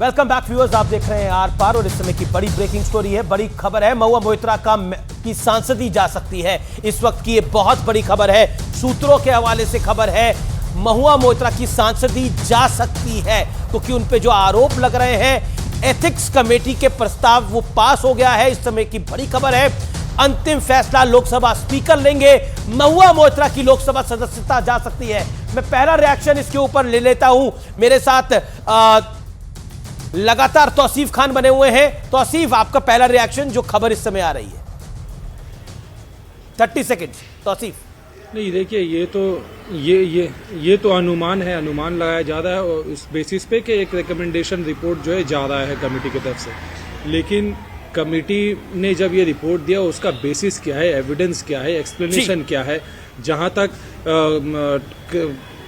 Welcome back viewers, आप देख रहे हैं आर पार और इस समय की बड़ी ब्रेकिंग स्टोरी है, बड़ी खबर है। महुआ मोइत्रा की सांसदी जा सकती है। इस वक्त की ये बहुत बड़ी खबर है, सूत्रों के हवाले से खबर है। महुआ मोइत्रा की सांसदी जा सकती है क्योंकि उन पे जो आरोप लग रहे हैं, एथिक्स कमेटी के प्रस्ताव वो पास हो गया है। इस समय की बड़ी खबर है, अंतिम फैसला लोकसभा स्पीकर लेंगे। महुआ मोइत्रा की लोकसभा सदस्यता जा सकती है। मैं पहला रिएक्शन इसके ऊपर ले लेता हूं। मेरे साथ लगातार तौसीफ खान बने हुए हैं। तौसीफ, आपका पहला रिएक्शन जो खबर इस समय आ रही है। 30 सेकंड तौसीफ। नहीं, देखिए, ये तो अनुमान है, अनुमान लगाया जा रहा है और इस बेसिस पे कि एक रिकमेंडेशन रिपोर्ट जो है जा रहा है कमेटी की तरफ से। लेकिन कमेटी ने जब ये रिपोर्ट दिया, उसका बेसिस क्या है, एविडेंस क्या है, एक्सप्लेनेशन क्या है। जहां तक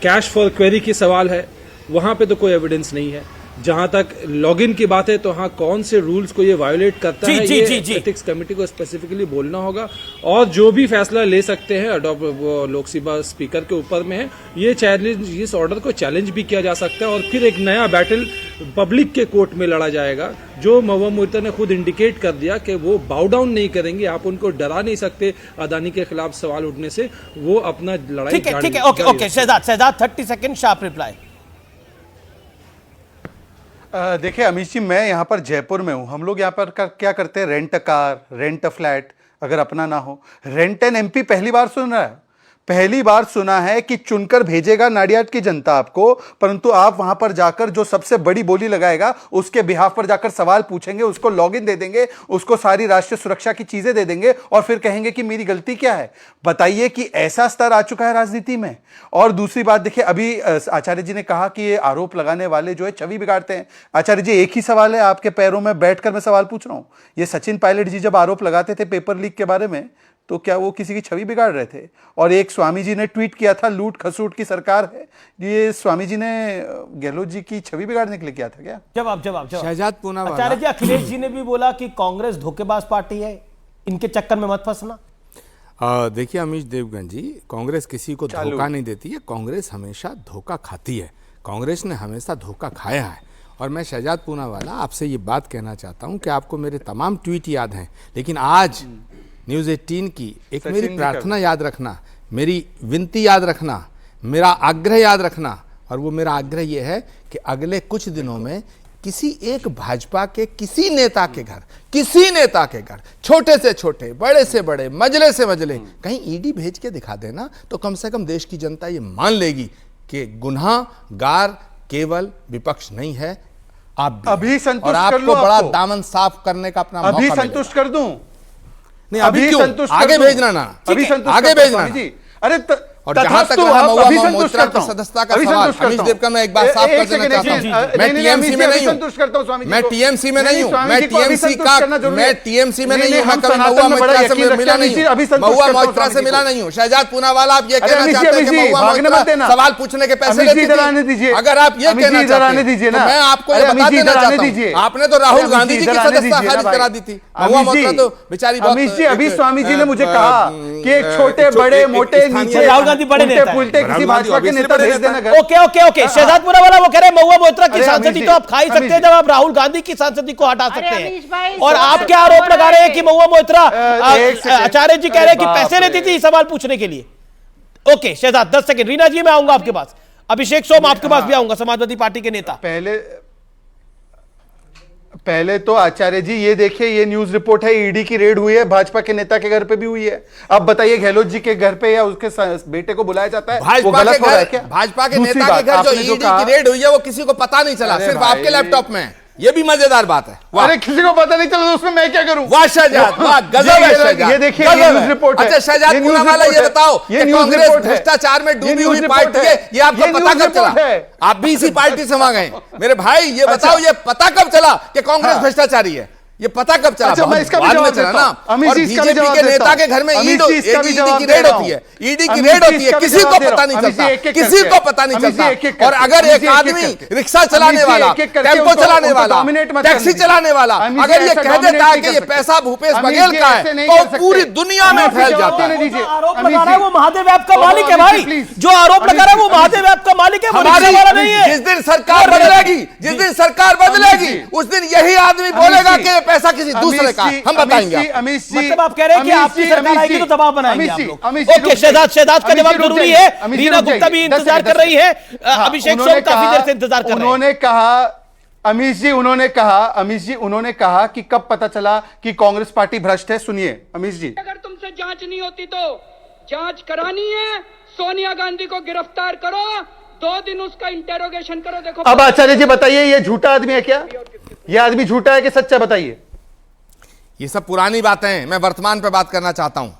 कैश फॉर क्वेरी की सवाल है, वहां पे तो कोई एविडेंस नहीं है। जहां तक लॉगिन की बात है, तो हाँ, कौन से रूल्स को ये वायोलेट करता है, ये एथिक्स कमेटी को स्पेसिफिकली बोलना होगा। और जो भी फैसला ले सकते हैं वो लोकसभा स्पीकर के ऊपर में है। ये चैलेंज, इस ऑर्डर को चैलेंज भी किया जा सकता है और फिर एक नया बैटल पब्लिक के कोर्ट में लड़ा जाएगा। जो महुआ मोइत्रा ने खुद इंडिकेट कर दिया कि वो बाउ डाउन नहीं करेंगे, आप उनको डरा नहीं सकते अदानी के खिलाफ सवाल उठने से। वो अपना लड़ाई ठीक है, okay Shahzad 30 second sharp reply. देखिए अमीश जी, मैं यहाँ पर जयपुर में हूँ। हम लोग यहाँ पर क्या करते हैं, rent a car, rent a flat, अगर अपना ना हो। रेंट एन एमपी पहली बार सुन रहा है, पहली बार सुना है कि चुनकर भेजेगा नाडियाड की जनता आपको, परंतु आप वहां पर जाकर जो सबसे बड़ी बोली लगाएगा उसके बिहाफ पर जाकर सवाल पूछेंगे, उसको लॉगिन दे देंगे, उसको सारी राष्ट्रीय सुरक्षा की चीजें दे देंगे और फिर कहेंगे कि मेरी गलती क्या है। बताइए कि ऐसा स्तर आ चुका है राजनीति में। और दूसरी बात देखिए, अभी आचार्य जी ने कहा कि ये आरोप लगाने वाले जो है छवि बिगाड़ते हैं। आचार्य जी, एक ही सवाल है, आपके पैरों में बैठकर मैं सवाल पूछ रहा हूं। ये सचिन पायलट जी जब आरोप लगाते थे पेपर लीक के बारे में, तो क्या वो किसी की छवि बिगाड़ रहे थे? और एक स्वामी जी ने ट्वीट किया था, लूट खसूट की सरकार है। ये स्वामी जी ने गहलोत जी की छवि बिगाड़ने के लिए किया था क्या? जवाब शहजाद पूनावाला। आचार्य जी, अखिलेश जी ने भी बोला कि कांग्रेस धोखेबाज पार्टी है, इनके चक्कर में मत फंसना। देखिए अमीश देवगन जी, कांग्रेस किसी को धोखा नहीं देती है, कांग्रेस हमेशा धोखा खाती है। कांग्रेस ने हमेशा धोखा खाया है। और मैं शहजाद पूनावाला आपसे ये बात कहना चाहता हूँ कि आपको मेरे तमाम ट्वीट याद हैं, लेकिन आज न्यूज़ 18 की एक मेरी प्रार्थना याद रखना, मेरी विनती याद रखना, मेरा आग्रह याद रखना। और वो मेरा आग्रह ये है कि अगले कुछ दिनों में किसी एक भाजपा के किसी नेता के घर, छोटे से छोटे, बड़े से बड़े, मजले से मजले, कहीं ईडी भेज के दिखा देना, तो कम से कम देश की जनता ये मान लेगी कि गुनाहगार केवल विपक्ष नहीं है, आप भी। अभी संतुष्ट और कर लो, आपको बड़ा दामन साफ करने का अपना अभी मौका संतुष्ट कर दूं? नहीं, अभी क्यों? आगे भेजना ना, अभी संतुष्ट आगे भेजना जी। अरे और जहां तक रहा महुआ मोइत्रा की सदस्यता का सवाल, अमीश देवगन, मैं एक बात साफ कर देना चाहता हूं, मैं टीएमसी में नहीं हूं, मैं टीएमसी में नहीं हूं, मैं टीएमसी का, मैं टीएमसी में नहीं हूं, मैं कभी महुआ मोइत्रा से मिला नहीं हूं, महुआ मोइत्रा से मिला नहीं हूं। शहजाद पूनावाला, आप ये कहना चाहते हैं कि महुआ मोइत्रा सवाल पूछने के पैसे लेती थी? अगर आप ये कहना चाहते हैं तो मैं आपको ये बता देना चाहता हूं, आपने तो राहुल गांधी जी की सदस्यता खारिज करा दी थी। महुआ मोइत्रा तो बेचारी बहुत। अभी स्वामी जी ने मुझे कहा कि एक छोटे बड़े मोटे नीचे राहुल गांधी बड़े नेता हैं। किसी भाजपा के नेता भेज देना। ओके शहजाद पूनावाला वो कह रहे हैं महुआ मोइत्रा की सांसदी तो आप खा ही सकते हैं जब आप राहुल गांधी की सांसदी को हटा सकते हैं। और आप क्या आरोप लगा रहे हैं कि महुआ मोइत्रा, आचार्य जी कह रहे हैं कि पैसे लेती थी सवाल पूछने के लिए। Okay Shahzad 10 second. रीना जी, मैं आऊंगा आपके पास। अभिषेक सोम, आपके पास भी आऊंगा, समाजवादी पार्टी के नेता। पहले तो आचार्य जी ये देखिए, ये न्यूज रिपोर्ट है, ईडी की रेड हुई है, भाजपा के नेता के घर पे भी हुई है। अब बताइए, गहलोत जी के घर पे या उसके बेटे को बुलाया जाता है, वो गलत हो रहा है क्या? भाजपा के नेता के घर जो ईडी की रेड हुई है वो किसी को पता नहीं चला, सिर्फ आपके लैपटॉप में। ये भी मजेदार बात है। अरे किसी को पता नहीं चला तो उसमें मैं क्या करूं? वाह शहजाद, वाह गजब है शहजाद। ये देखिए, ये न्यूज़ रिपोर्ट है। अच्छा शहजाद पूनावाला, ये बताओ कि कांग्रेस भ्रष्टाचार में डूबी हुई पार्टी है, ये आपको पता कब चला? आप भी इसी पार्टी से वहां गए मेरे भाई, ये बताओ, ये पता कब चला कि कांग्रेस भ्रष्टाचारी है? ये पता कब चला? अच्छा, मैं इसका भी बाद में जवाब चला देता ना। हूँ। अमित और जी, इसका भी बीजेपी जवाब के देता नेता हूँ। के घर में अमित ईडी जी, इसका भी की जवाब रेड दे रहा होती है, हूँ। ईडी की अमित रेड जी, होती है, इसका भी किसी जवाब को दे रहा पता हूँ। नहीं अमित जी, चलता, एक-एक किसी करके। को पता नहीं अमित जी, चलता। एक-एक और करके। अगर अमित एक जी, आदमी एक-एक करके। रिक्शा चलाने अमित जी, वाला, एक-एक करके टेम्पो उनको- चलाने उनको वाला, dominate मत टैक्सी करने चलाने दीजिए। वाला अमित जी, अगर ये ऐसा कह dominate देता है नहीं कि कर ये सकते। पैसा भूपेश अमित बघेल जी, का ऐसे है, नहीं तो कर सकते। पूरी दुनिया में अमित जी, फैल जवाब जाता देने है। दीजिए। आरोप अमित लगा रहा है जी। वो महादेव ऐप का मालिक है अमित जी, भाई, प्लीज। जो आरोप लगा रहा है वो अमित जी, महादेव ऐप का मालिक है, वो हमारी रिक्शा वाला नहीं है। जिस दिन सरकार बदलेगी, जिस दिन सरकार बदलेगी, जी। उस दिन यही आदमी बोलेगा कि ये पैसा किसी दूसरे का है। हम बताएंगे आपको। अमित जी, मतलब आप कह रहे हैं कि अमित आपकी जी, सरकार अमित आएगी जी, तो दबाव बनाएंगे अमित आप जी, लोग। अमित जी, ओके, रुक जाइए। शहजाद का अमित जवाब जी, रुक जरूरी जाइए। है। अमित जी, रीना रुक गुप्ता भी जाइए। इंतजार 10 कर रही है, हाँ, अभिषेक उन्होंने सोम काफी कहा- देर से इंतजार कर रहे हैं। उन्होंने कहा, अमित जी उन्होंने कहा कि कब पता चला कि कांग्रेस पार्टी भ्रष्ट है। सुनिए अमित जी। अगर तुमसे जांच नहीं होती तो जांच करानी है, सोनिया गांधी को गिरफ्तार करो, 2 दिन उसका इंटेरोगेशन करो। देखो अब आचार्य जी बताइए, ये झूठा आदमी है क्या? ये आदमी झूठा है कि सच्चा? बताइए। ये सब पुरानी बातें हैं, मैं वर्तमान पे बात करना चाहता हूं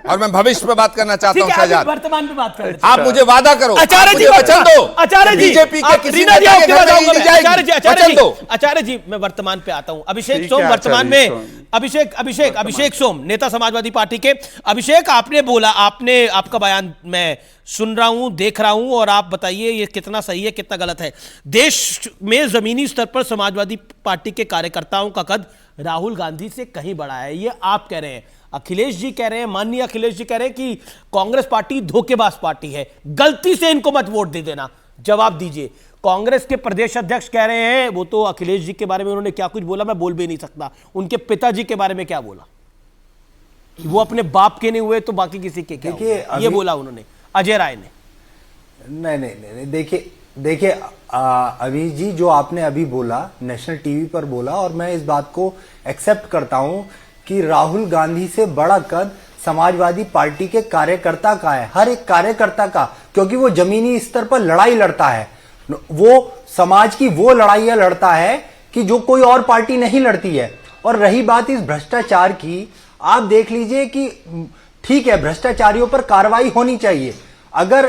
और मैं भविष्य पे बात करना चाहता ठीक हूं। है, अभी शहजाद, वर्तमान पे बात कर लेते आप मुझे वादा करो, आचार्य आप जी मुझे वचन दो, आचार्य जी, बीजेपी के आप किसी रीना जी नेता के आपके घर पास में आऊंगा ईडी मैं। जाएगी, वचन दो। आचार्य जी मैं वर्तमान पे आता हूं। अभिषेक ठीक सोम है, वर्तमान आचार्य में, अभिषेक सोम नेता समाजवादी पार्टी के। अभिषेक, आपने बोला, आपने आपका बयान मैं सुन रहा हूं, देख रहा हूं, और आप बताइए ये कितना सही है कितना गलत है। देश में जमीनी स्तर पर समाजवादी पार्टी के कार्यकर्ताओं का कद राहुल गांधी से कहीं बड़ा है, ये आप कह रहे हैं। अखिलेश जी कह रहे हैं, माननीय अखिलेश जी कह रहे हैं कि कांग्रेस पार्टी धोखेबाज पार्टी है, गलती से इनको मत वोट दे देना। जवाब दीजिए। कांग्रेस के प्रदेश अध्यक्ष कह रहे हैं, वो तो अखिलेश जी के बारे में उन्होंने क्या कुछ बोला मैं बोल भी नहीं सकता। उनके पिताजी के बारे में क्या बोला, वो अपने बाप के नहीं हुए तो बाकी किसी के क्या देखिए, हुए? ये बोला उन्होंने, अजय राय ने। नहीं, देखिए अभी जी जो आपने अभी बोला नेशनल टीवी पर बोला, और मैं इस बात को एक्सेप्ट करता हूं कि राहुल गांधी से बड़ा कद समाजवादी पार्टी के कार्यकर्ता का है, हर एक कार्यकर्ता का, क्योंकि वो जमीनी स्तर पर लड़ाई लड़ता है। वो समाज की वो लड़ाइयां लड़ता है कि जो कोई और पार्टी नहीं लड़ती है। और रही बात इस भ्रष्टाचार की, आप देख लीजिए कि ठीक है, भ्रष्टाचारियों पर कार्रवाई होनी चाहिए। अगर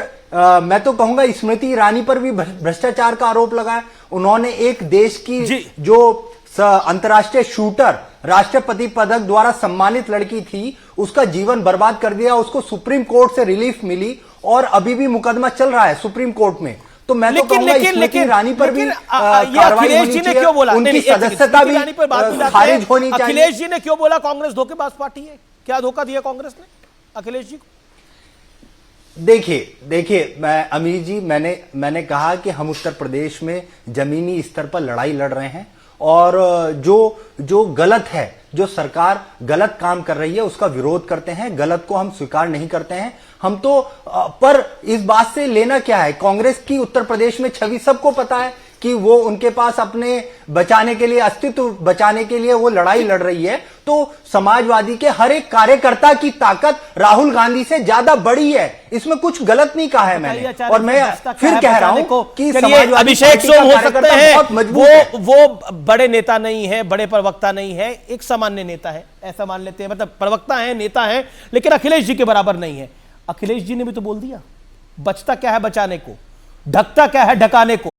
मैं तो कहूंगा स्मृति ईरानी पर भी भ्रष्टाचार का आरोप लगा है। उन्होंने एक देश की जो अंतर्राष्ट्रीय शूटर, राष्ट्रपति पदक द्वारा सम्मानित लड़की थी, उसका जीवन बर्बाद कर दिया। उसको सुप्रीम कोर्ट से रिलीफ मिली और अभी भी मुकदमा चल रहा है सुप्रीम कोर्ट में। तो मैं तो कहूंगा स्मृति ईरानी पर भी कार्रवाई होनी चाहिए, उनकी सदस्यता भी खारिज होनी चाहिए। अखिलेश जी ने क्यों बोला कांग्रेस धोखेबाज पार्टी है? क्या धोखा दिया कांग्रेस ने अखिलेश जी को? देखिए मैं अमीर जी, मैंने कहा कि हम उत्तर प्रदेश में जमीनी स्तर पर लड़ाई लड़ रहे हैं, और जो गलत है, जो सरकार गलत काम कर रही है उसका विरोध करते हैं, गलत को हम स्वीकार नहीं करते हैं। हम तो पर इस बात से लेना क्या है, कांग्रेस की उत्तर प्रदेश में छवि सबको पता है कि वो उनके पास अपने बचाने के लिए, अस्तित्व बचाने के लिए वो लड़ाई लड़ रही है। तो समाजवादी के हर एक कार्यकर्ता की ताकत राहुल गांधी से ज्यादा बड़ी है, इसमें कुछ गलत नहीं कहा है मैंने। और मैं फिर कह रहा हूं कि अभिषेक सोम हो सकते हैं वो बड़े नेता नहीं है, बड़े प्रवक्ता नहीं है, एक सामान्य नेता है, ऐसा मान लेते हैं। मतलब प्रवक्ता है, नेता है, लेकिन अखिलेश जी के बराबर नहीं है। अखिलेश जी ने भी तो बोल दिया, बचता क्या है बचाने को, ढकता क्या है ढकाने को।